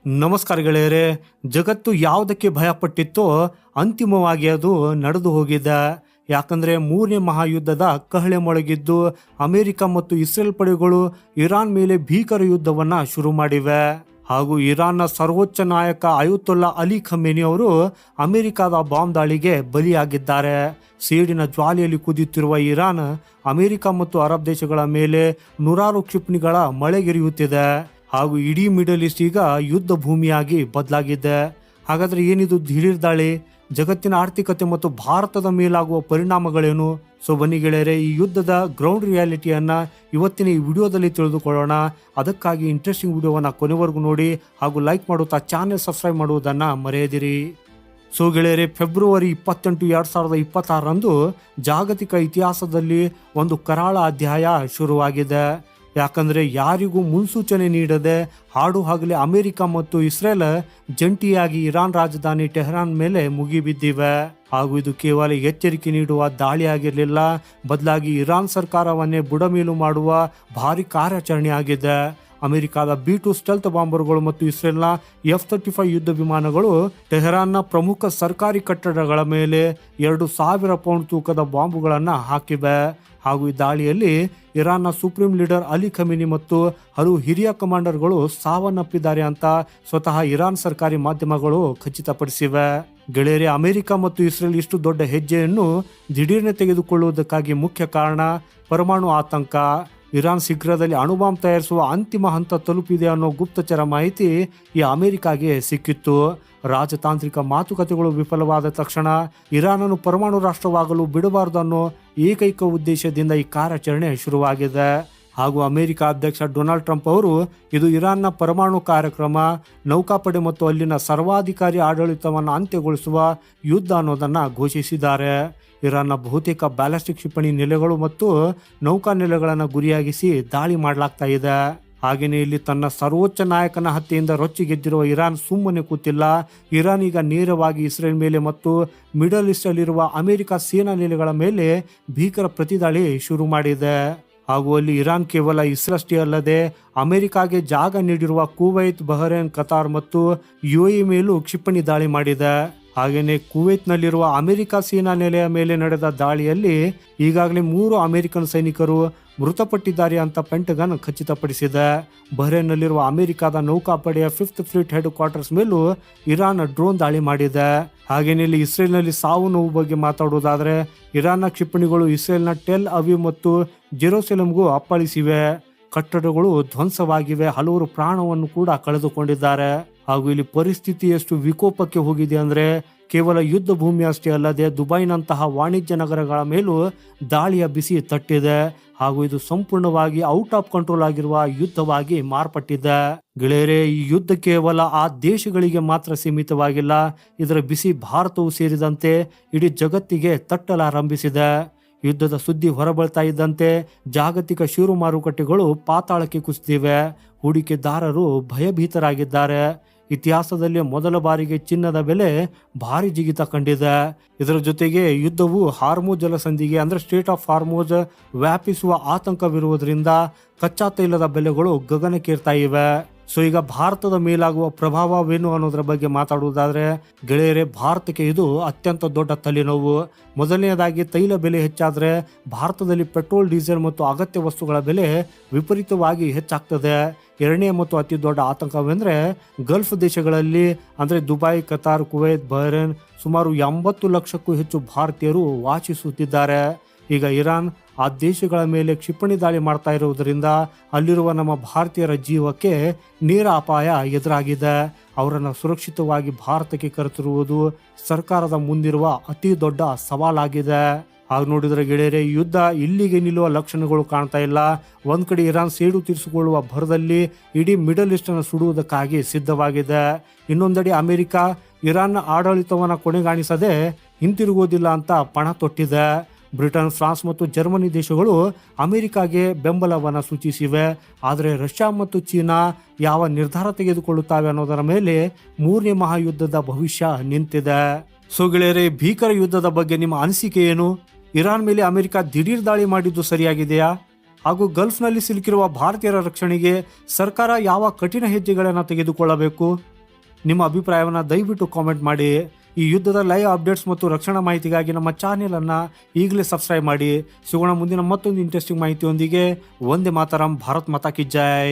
ನಮಸ್ಕಾರ ಗೆಳೆಯರೇ. ಜಗತ್ತು ಯಾವುದಕ್ಕೆ ಭಯಪಟ್ಟಿತ್ತೋ ಅಂತಿಮವಾಗಿ ಅದು ನಡೆದು ಹೋಗಿದೆ. ಯಾಕಂದರೆ ಮೂರನೇ ಮಹಾಯುದ್ಧದ ಕಹಳೆ ಮೊಳಗಿದ್ದು ಅಮೆರಿಕ ಮತ್ತು ಇಸ್ರೇಲ್ ಪಡೆಗಳು ಇರಾನ್ ಮೇಲೆ ಭೀಕರ ಯುದ್ಧವನ್ನು ಶುರು ಮಾಡಿವೆ. ಹಾಗೂ ಇರಾನ್ನ ಸರ್ವೋಚ್ಚ ನಾಯಕ ಅಯತೊಲ್ಲಾ ಅಲಿ ಖಮೇನಿ ಅವರು ಅಮೆರಿಕದ ಬಾಂಬ್ ದಾಳಿಗೆ ಬಲಿಯಾಗಿದ್ದಾರೆ. ಸೇಡಿನ ಜ್ವಾಲೆಯಲ್ಲಿ ಕುದಿಯುತ್ತಿರುವ ಇರಾನ್ ಅಮೆರಿಕ ಮತ್ತು ಅರಬ್ ದೇಶಗಳ ಮೇಲೆ ನೂರಾರು ಕ್ಷಿಪಣಿಗಳ ಮಳೆಗೆರೆಯುತ್ತಿದೆ. ಹಾಗೂ ಇಡೀ ಮಿಡಲ್ ಈಸ್ಟ್ ಈಗ ಯುದ್ಧ ಭೂಮಿಯಾಗಿ ಬದಲಾಗಿದೆ. ಹಾಗಾದರೆ ಏನಿದು ದಿಢೀರ್ ದಾಳಿ? ಜಗತ್ತಿನ ಆರ್ಥಿಕತೆ ಮತ್ತು ಭಾರತದ ಮೇಲಾಗುವ ಪರಿಣಾಮಗಳೇನು? ಸೊ ಬನ್ನಿ ಗೆಳೆಯರೆ, ಈ ಯುದ್ಧದ ಗ್ರೌಂಡ್ ರಿಯಾಲಿಟಿಯನ್ನು ಇವತ್ತಿನ ಈ ವಿಡಿಯೋದಲ್ಲಿ ತಿಳಿದುಕೊಳ್ಳೋಣ. ಅದಕ್ಕಾಗಿ ಇಂಟ್ರೆಸ್ಟಿಂಗ್ ವಿಡಿಯೋವನ್ನು ಕೊನೆವರೆಗೂ ನೋಡಿ ಹಾಗೂ ಲೈಕ್ ಮಾಡುತ್ತಾ ಚಾನೆಲ್ ಸಬ್ಸ್ಕ್ರೈಬ್ ಮಾಡುವುದನ್ನು ಮರೆಯದಿರಿ. ಸೊ ಗೆಳೆಯರೆ, ಫೆಬ್ರವರಿ 28, 2026ರಂದು ಜಾಗತಿಕ ಇತಿಹಾಸದಲ್ಲಿ ಒಂದು ಕರಾಳ ಅಧ್ಯಾಯ ಶುರುವಾಗಿದೆ. ಯಾಕಂದರೆ ಯಾರಿಗೂ ಮುನ್ಸೂಚನೆ ನೀಡದೆ ಹಾಡು ಹಗಲೇ ಅಮೆರಿಕ ಮತ್ತು ಇಸ್ರೇಲ್ ಜಂಟಿಯಾಗಿ ಇರಾನ್ ರಾಜಧಾನಿ ಟೆಹರಾನ್ ಮೇಲೆ ಮುಗಿಬಿದ್ದಿವೆ. ಹಾಗೂ ಇದು ಕೇವಲ ಎಚ್ಚರಿಕೆ ನೀಡುವ ದಾಳಿಯಾಗಿರಲಿಲ್ಲ, ಬದಲಾಗಿ ಇರಾನ್ ಸರ್ಕಾರವನ್ನೇ ಬುಡಮೇಲು ಮಾಡುವ ಭಾರಿ ಕಾರ್ಯಾಚರಣೆ ಆಗಿದೆ. ಅಮೆರಿಕದ B-2 ಸ್ಟೆಲ್ತ್ ಬಾಂಬರ್ಗಳು ಮತ್ತು ಇಸ್ರೇಲ್ನ F-35 ಯುದ್ಧ ವಿಮಾನಗಳು ಟೆಹರಾನ್ನ ಪ್ರಮುಖ ಸರ್ಕಾರಿ ಕಟ್ಟಡಗಳ ಮೇಲೆ 2,000 ಪೌಂಡ್ ತೂಕದ ಬಾಂಬುಗಳನ್ನು ಹಾಕಿವೆ. ಹಾಗೂ ಈ ದಾಳಿಯಲ್ಲಿ ಇರಾನ್ನ ಸುಪ್ರೀಂ ಲೀಡರ್ ಅಲಿ ಖಮೇನಿ ಮತ್ತು ಹಲವು ಹಿರಿಯ ಕಮಾಂಡರ್ಗಳು ಸಾವನ್ನಪ್ಪಿದ್ದಾರೆ ಅಂತ ಸ್ವತಃ ಇರಾನ್ ಸರ್ಕಾರಿ ಮಾಧ್ಯಮಗಳು ಖಚಿತಪಡಿಸಿವೆ. ಗೆಳೆಯರೇ, ಅಮೆರಿಕ ಮತ್ತು ಇಸ್ರೇಲ್ ಇಷ್ಟು ದೊಡ್ಡ ಹೆಜ್ಜೆಯನ್ನು ದಿಢೀರ್ನೆ ತೆಗೆದುಕೊಳ್ಳುವುದಕ್ಕಾಗಿ ಮುಖ್ಯ ಕಾರಣ ಪರಮಾಣು ಆತಂಕ. ಇರಾನ್ ಶೀಘ್ರದಲ್ಲಿ ಅಣುಬಾಂಬ್ ತಯಾರಿಸುವ ಅಂತಿಮ ಹಂತ ತಲುಪಿದೆ ಅನ್ನೋ ಗುಪ್ತಚರ ಮಾಹಿತಿ ಈ ಅಮೆರಿಕಾಗೆ ಸಿಕ್ಕಿತ್ತು. ರಾಜತಾಂತ್ರಿಕ ಮಾತುಕತೆಗಳು ವಿಫಲವಾದ ತಕ್ಷಣ ಇರಾನನ್ನು ಪರಮಾಣು ರಾಷ್ಟ್ರವಾಗಲು ಬಿಡಬಾರದು ಅನ್ನೋ ಏಕೈಕ ಉದ್ದೇಶದಿಂದ ಈ ಕಾರ್ಯಾಚರಣೆ ಶುರುವಾಗಿದೆ. ಹಾಗೂ ಅಮೆರಿಕ ಅಧ್ಯಕ್ಷ ಡೊನಾಲ್ಡ್ ಟ್ರಂಪ್ ಅವರು ಇದು ಇರಾನ್ನ ಪರಮಾಣು ಕಾರ್ಯಕ್ರಮ, ನೌಕಾಪಡೆ ಮತ್ತು ಅಲ್ಲಿನ ಸರ್ವಾಧಿಕಾರಿ ಆಡಳಿತವನ್ನು ಅಂತ್ಯಗೊಳಿಸುವ ಯುದ್ಧ ಅನ್ನೋದನ್ನು ಘೋಷಿಸಿದ್ದಾರೆ. ಇರಾನ್ನ ಬಹುತೇಕ ಬ್ಯಾಲಿಸ್ಟಿಕ್ ಕ್ಷಿಪಣಿ ನೆಲೆಗಳು ಮತ್ತು ನೌಕಾ ನೆಲೆಗಳನ್ನು ಗುರಿಯಾಗಿಸಿ ದಾಳಿ ಮಾಡಲಾಗ್ತಾ ಇದೆ. ಹಾಗೆಯೇ ಇಲ್ಲಿ ತನ್ನ ಸರ್ವೋಚ್ಚ ನಾಯಕನ ಹತ್ಯೆಯಿಂದ ರೊಚ್ಚಿಗೆದ್ದಿರುವ ಇರಾನ್ ಸುಮ್ಮನೆ ಕೂತಿಲ್ಲ. ಇರಾನ್ ಈಗ ನೇರವಾಗಿ ಇಸ್ರೇಲ್ ಮೇಲೆ ಮತ್ತು ಮಿಡಲ್ ಈಸ್ಟ್ ಅಲ್ಲಿರುವ ಅಮೆರಿಕ ಸೇನಾ ನೆಲೆಗಳ ಮೇಲೆ ಭೀಕರ ಪ್ರತಿದಾಳಿ ಶುರು ಮಾಡಿದೆ. ಹಾಗೂ ಅಲ್ಲಿ ಇರಾನ್ ಕೇವಲ ಇಸ್ರೇಲ್ ಅಷ್ಟೇ ಅಲ್ಲದೆ ಅಮೆರಿಕಾಗೆ ಜಾಗ ನೀಡಿರುವ ಕುವೈತ್, ಬಹರೇನ್, ಕತಾರ್ ಮತ್ತು UAE ಮೇಲೂ ಕ್ಷಿಪಣಿ ದಾಳಿ ಮಾಡಿದೆ. ಹಾಗೆಯೇ ಕುವೈತ್ನಲ್ಲಿರುವ ಅಮೆರಿಕ ಸೇನಾ ನೆಲೆಯ ಮೇಲೆ ನಡೆದ ದಾಳಿಯಲ್ಲಿ ಈಗಾಗಲೇ 3 ಅಮೆರಿಕನ್ ಸೈನಿಕರು ಮೃತಪಟ್ಟಿದ್ದಾರೆ ಅಂತ ಪೆಂಟಗನ್ ಖಚಿತಪಡಿಸಿದೆ. ಬಹ್ರೇನ್ನಲ್ಲಿರುವ ಅಮೆರಿಕದ ನೌಕಾಪಡೆಯ 5th ಫ್ಲೀಟ್ ಹೆಡ್ ಕ್ವಾರ್ಟರ್ಸ್ ಮೇಲೂ ಇರಾನ್ ಡ್ರೋನ್ ದಾಳಿ ಮಾಡಿದೆ. ಹಾಗೆಯೇ ಇಲ್ಲಿ ಇಸ್ರೇಲ್ನಲ್ಲಿ ಸಾವು ನೋವು ಬಗ್ಗೆ ಮಾತಾಡುವುದಾದರೆ ಇರಾನ್ನ ಕ್ಷಿಪಣಿಗಳು ಇಸ್ರೇಲ್ನ ಟೆಲ್ ಅವೀವ್ ಮತ್ತು ಜೆರೂಸಲೆಂಗೂ ಅಪ್ಪಳಿಸಿವೆ. ಕಟ್ಟಡಗಳು ಧ್ವಂಸವಾಗಿವೆ, ಹಲವರು ಪ್ರಾಣವನ್ನು ಕೂಡ ಕಳೆದುಕೊಂಡಿದ್ದಾರೆ. ಹಾಗೂ ಇಲ್ಲಿ ಪರಿಸ್ಥಿತಿ ಎಷ್ಟು ವಿಕೋಪಕ್ಕೆ ಹೋಗಿದೆ ಅಂದರೆ ಕೇವಲ ಯುದ್ಧ ಭೂಮಿ ಅಷ್ಟೇ ಅಲ್ಲದೆ ದುಬೈನಂತಹ ವಾಣಿಜ್ಯ ನಗರಗಳ ಮೇಲೂ ದಾಳಿಯ ಬಿಸಿ ತಟ್ಟಿದೆ. ಹಾಗೂ ಇದು ಸಂಪೂರ್ಣವಾಗಿ ಔಟ್ ಆಫ್ ಕಂಟ್ರೋಲ್ ಆಗಿರುವ ಯುದ್ಧವಾಗಿ ಮಾರ್ಪಟ್ಟಿದೆ. ಗೆಳೆಯರೇ, ಈ ಯುದ್ಧ ಕೇವಲ ಆ ದೇಶಗಳಿಗೆ ಮಾತ್ರ ಸೀಮಿತವಾಗಿಲ್ಲ, ಇದರ ಬಿಸಿ ಭಾರತವು ಸೇರಿದಂತೆ ಇಡೀ ಜಗತ್ತಿಗೆ ತಟ್ಟಲಾರಂಭಿಸಿದೆ. ಯುದ್ಧದ ಸುದ್ದಿ ಹೊರಬಳ್ತಾ ಇದ್ದಂತೆ ಜಾಗತಿಕ ಷೇರು ಮಾರುಕಟ್ಟೆಗಳು ಪಾತಾಳಕ್ಕೆ ಕುಸಿದಿವೆ. ಹೂಡಿಕೆದಾರರು ಭಯಭೀತರಾಗಿದ್ದಾರೆ. ಇತಿಹಾಸದಲ್ಲಿ ಮೊದಲ ಬಾರಿಗೆ ಚಿನ್ನದ ಬೆಲೆ ಭಾರಿ ಜಿಗಿತ ಕಂಡಿದೆ. ಇದರ ಜೊತೆಗೆ ಯುದ್ಧವು ಹಾರ್ಮುಜ್ ಜಲಸಂಧಿಗೆ ಅಂದರೆ ಸ್ಟ್ರೇಟ್ ಆಫ್ ಹಾರ್ಮುಜ್ ವ್ಯಾಪಿಸುವ ಆತಂಕವಿರುವುದರಿಂದ ಕಚ್ಚಾ ತೈಲದ ಬೆಲೆಗಳು ಗಗನಕ್ಕೇರ್ತಾ ಇವೆ. ಸೊ ಈಗ ಭಾರತದ ಮೇಲಾಗುವ ಪ್ರಭಾವವೇನು ಅನ್ನೋದ್ರ ಬಗ್ಗೆ ಮಾತಾಡುವುದಾದರೆ ಗೆಳೆಯರೇ, ಭಾರತಕ್ಕೆ ಇದು ಅತ್ಯಂತ ದೊಡ್ಡ ತಲೆನೋವು. ಮೊದಲನೆಯದಾಗಿ ತೈಲ ಬೆಲೆ ಹೆಚ್ಚಾದರೆ ಭಾರತದಲ್ಲಿ ಪೆಟ್ರೋಲ್, ಡೀಸೆಲ್ ಮತ್ತು ಅಗತ್ಯ ವಸ್ತುಗಳ ಬೆಲೆ ವಿಪರೀತವಾಗಿ ಹೆಚ್ಚಾಗ್ತದೆ. ಎರಡನೇ ಮತ್ತು ಅತಿ ದೊಡ್ಡ ಆತಂಕವೆಂದರೆ ಗಲ್ಫ್ ದೇಶಗಳಲ್ಲಿ ಅಂದರೆ ದುಬೈ, ಕತಾರ್, ಕುವೈತ್, ಬಹ್ರೇನ್ ಸುಮಾರು 80 ಲಕ್ಷಕ್ಕೂ ಹೆಚ್ಚು ಭಾರತೀಯರು ವಾಸಿಸುತ್ತಿದ್ದಾರೆ. ಈಗ ಇರಾನ್ ಆ ದೇಶಗಳ ಮೇಲೆ ಕ್ಷಿಪಣಿ ದಾಳಿ ಮಾಡ್ತಾ ಇರುವುದರಿಂದ ಅಲ್ಲಿರುವ ನಮ್ಮ ಭಾರತೀಯರ ಜೀವಕ್ಕೆ ನೇರ ಅಪಾಯ ಎದುರಾಗಿದೆ. ಅವರನ್ನು ಸುರಕ್ಷಿತವಾಗಿ ಭಾರತಕ್ಕೆ ಕರೆತರುವುದು ಸರ್ಕಾರದ ಮುಂದಿರುವ ಅತಿ ದೊಡ್ಡ ಸವಾಲಾಗಿದೆ. ಹಾಗೆ ನೋಡಿದರೆ ಗೆಳೆಯರೆ, ಯುದ್ಧ ಇಲ್ಲಿಗೆ ನಿಲ್ಲುವ ಲಕ್ಷಣಗಳು ಕಾಣ್ತಾ ಇಲ್ಲ. ಒಂದ್ ಕಡೆ ಇರಾನ್ ಸೇಡು ತೀರಿಸಿಕೊಳ್ಳುವ ಭರದಲ್ಲಿ ಇಡೀ ಮಿಡಲ್ ಈಸ್ಟ್ ಅನ್ನು ಸುಡುವುದಕ್ಕಾಗಿ ಸಿದ್ಧವಾಗಿದೆ. ಇನ್ನೊಂದೆಡೆ ಅಮೆರಿಕ ಇರಾನ್ನ ಆಡಳಿತವನ್ನು ಕೊನೆಗಾಣಿಸದೆ ಹಿಂತಿರುಗುವುದಿಲ್ಲ ಅಂತ ಪಣ ತೊಟ್ಟಿದೆ. ಬ್ರಿಟನ್, ಫ್ರಾನ್ಸ್ ಮತ್ತು ಜರ್ಮನಿ ದೇಶಗಳು ಅಮೆರಿಕಾಗೆ ಬೆಂಬಲವನ್ನು ಸೂಚಿಸಿವೆ. ಆದರೆ ರಷ್ಯಾ ಮತ್ತು ಚೀನಾ ಯಾವ ನಿರ್ಧಾರ ತೆಗೆದುಕೊಳ್ಳುತ್ತವೆ ಅನ್ನೋದರ ಮೇಲೆ ಮೂರನೇ ಮಹಾಯುದ್ಧದ ಭವಿಷ್ಯ ನಿಂತಿದೆ. ಸೊ ಗೆಳೆಯರೇ, ಭೀಕರ ಯುದ್ಧದ ಬಗ್ಗೆ ನಿಮ್ಮ ಅನಿಸಿಕೆ ಏನು? ಇರಾನ್ ಮೇಲೆ ಅಮೆರಿಕ ದಿಢೀರ್ ದಾಳಿ ಮಾಡಿದ್ದು ಸರಿಯಾಗಿದೆಯಾ? ಹಾಗೂ ಗಲ್ಫ್ನಲ್ಲಿ ಸಿಲುಕಿರುವ ಭಾರತೀಯರ ರಕ್ಷಣೆಗೆ ಸರ್ಕಾರ ಯಾವ ಕಠಿಣ ಹೆಜ್ಜೆಗಳನ್ನು ತೆಗೆದುಕೊಳ್ಳಬೇಕು? ನಿಮ್ಮ ಅಭಿಪ್ರಾಯವನ್ನು ದಯವಿಟ್ಟು ಕಾಮೆಂಟ್ ಮಾಡಿ. ಈ ಯುದ್ಧದ ಲೈವ್ ಅಪ್ಡೇಟ್ಸ್ ಮತ್ತು ರಕ್ಷಣಾ ಮಾಹಿತಿಗಾಗಿ ನಮ್ಮ ಚಾನೆಲನ್ನು ಈಗಲೇ ಸಬ್ಸ್ಕ್ರೈಬ್ ಮಾಡಿ. ಸಿಗೋಣ ಮುಂದಿನ ಮತ್ತೊಂದು ಇಂಟ್ರೆಸ್ಟಿಂಗ್ ಮಾಹಿತಿಯೊಂದಿಗೆ. ವಂದೇ ಮಾತರಂ. ಭಾರತ್ ಮಾತಾ ಕಿ ಜೈ.